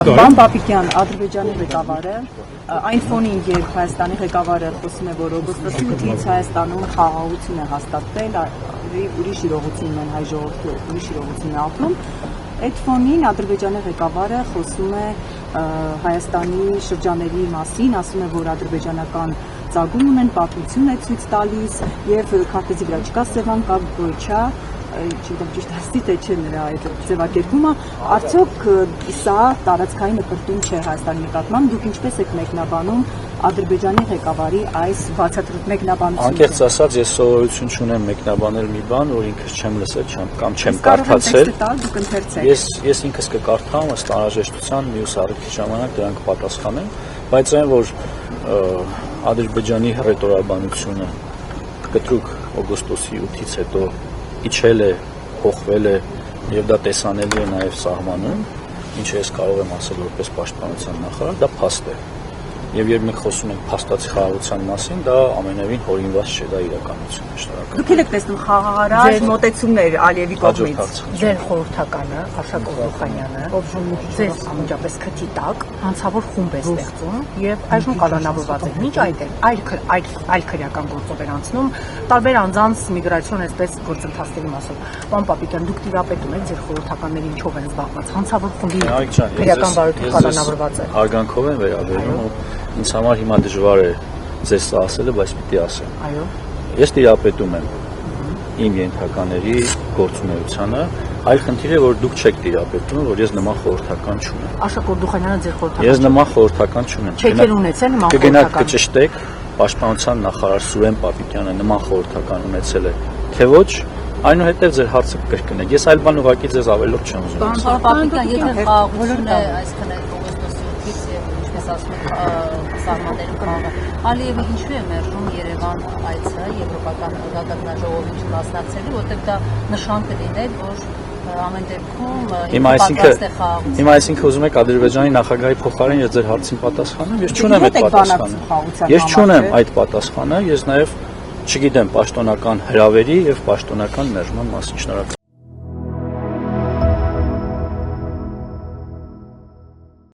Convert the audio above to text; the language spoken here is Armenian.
Վան Պապիկյան, Ադրբեջանի ղեկավարը, այն ֆոնին, երբ Հայաստանի ղեկավարը խոսում է, որ օգոստոսի 8-ից Հայաստանում խաղաղություն է հաստատվել, ուրիշ իրողություն են հայ ժողովուրդը, ուրիշ իրողություն է ապրում, այդ ֆոնին Ադրբեջանի ղեկավարը խոսում է Հայաստանի շրջաների մասին, ասում է, որ ադրբեջանական ծագում ունեն, պատմություն է ցույց տալիս եւ քարտեզի վրա չկա Սևան, կա Գոյչա, չգիտեմ ճիշտ ասի թե չէ նրա այդ ձևակերպումը, արդյոք սա տարածքային նկարտում չէ Հայաստանի նկատմամբ, դուք ինչպես եք մեկնաբանում Ադրբեջանի ղեկավարի այս բացատրույթ մեկնաբանությունը։ Անկեղծ ասած, ես սովորություն չունեմ մեկնաբանել մի բան, որ ինքս չեմ լսել կամ չեմ կարդացել։ Ես ինքս կկարդամ ըստ անհրաժեշտության մյուս առիթի ժամանակ դրանք պատասխանեմ, բայց այն որ Ադրբեջանի հռետորաբանությունը կտրուկ օգոստոսի 8-ից հետո իջել է, փոխվել է եւ դա տեսանելի է նաեւ սահմանում, ինչը ես կարող եմ ասել որպես պաշտպանության նախարար, դա փաստ է։ Եվ երբ մենք խոսում ենք փաստացի խաղաղության մասին, դա ամենևին հորինված չէ, դա իրականություն է, շնորհակալ։ Դուք եք տեսնում խաղաղարար մոտեցումներ Ալիևի կողմից։ Ձեր խորհրդականը Աշակ Օղուխանյանը, ձեր անմիջապես քթի տակ հանցավոր խումբ է ստեղծում եւ այժմ կալանավորված է։ Մինչ այլ քրեական գործով էր անցնում տարբեր անձանց միգրացիոն այսպես գործընթացների մասով։ Պարոն Պապիկյան, դուք տիրապետում եք ձեր խորհրդականների ինչով են զբաղված։ Հանցավոր խմբի քրեական բարույթը կալանավորված է։ Հարգանքով եմ վերաբերում։ Ինձ համար հիմա դժվար է ձեզ սա ասելը, բայց պիտի ասեմ։ Այո։ Ես տիրապետում եմ իմ ենթակաների գործունեությանը, այլ խնդիր է, որ դուք չեք տիրապետում, որ ես նման խորհրդական չունեմ։ Աշակ Օղուխանյանը ձեր խորհրդական։ Ես նման խորհրդական չունեմ։ Չեք ունեցել նման խորհրդական։ Կգնաք կճշտեք, պաշտպանության նախարար Սուրեն Պապիկյանը նման խորհրդական ունեցել է, թե ոչ, այնուհետև ձեր հարցը կկրկնեք։ Ես այլ բան ուղղակի ձեզ ավելորդ չեմ ուզում։ Պարոն Պապիկյան, եթե խաղաղություն է այսքան օգոստոսի 8-ից եւ ինչպես ասում եք սահմաններում խաղաղ, Ալիևը ինչու է մերժում Երևան այցը եվրոպական գագաթնաժողովին մասնակցելու, որտեղ դա նշան կլիներ, որ ամեն դեպքում հիմա այսինքն ուզում եք Ադրբեջանի նախագահի փոխարեն ես ձեր հարցին պատասխանեմ, ես չունեմ այդ պատասխանը։ Ես չունեմ այդ պատասխանը, ես նաև չգիտեմ պաշտոնական հրավերի եւ պաշտոնական մերժման մասին։ Շնորհակալ